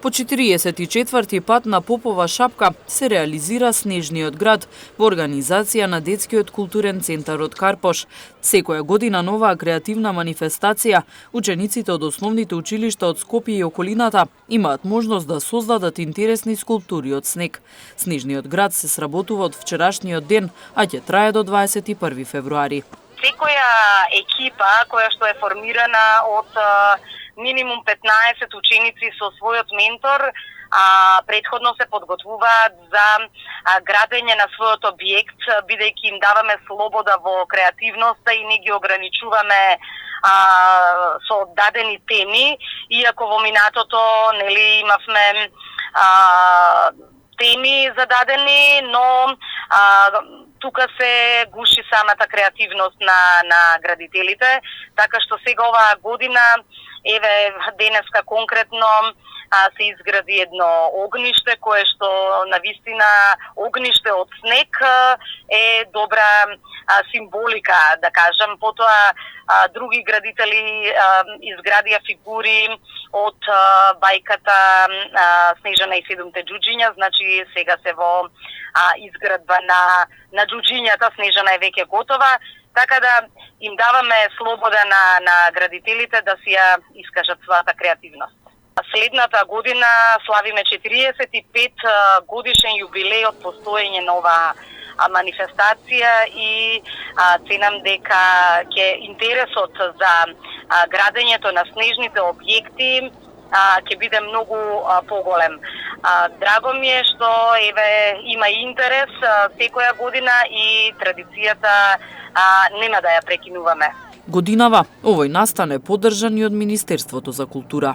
По 44-ти пат на Попова шапка се реализира Снежниот град во организација на Детскиот културен центар од Карпош. Секоја година на оваа креативна манифестација, учениците од основните училишта од Скопје и околината имаат можност да создадат интересни скулптури од снег. Снежниот град се сработува од вчерашниот ден, а ќе трае до 21 февруари. Секоја екипа која што е формирана од минимум 15 ученици со својот ментор, предходно се подготвуваат за градење на својот објект, бидејќи им даваме слобода во креативноста и не ги ограничуваме со дадени теми, иако во минатото имавме теми зададени, но тука се гуши самата креативност на градителите, така што сега оваа година, еве денеска конкретно, се изгради едно огниште кое што навистина огниште од снег е добра символика, да кажам. Потоа други градители изградија фигури од бајката Снежана и седумте џуџиња, значи сега се во изградба на џуџињата, Снежана е веќе готова, така да им даваме слобода на градителите да си ја искажат својата креативност. Следната година славиме 45 годишен јубилеј од постоење на оваа манифестација и ценам дека ќе интересот за градењето на снежните објекти ќе биде многу поголем. Драго ми е што еве има интерес секоја година и традицијата нема да ја прекинуваме. Годинава овој настан е поддржан и од Министерството за култура.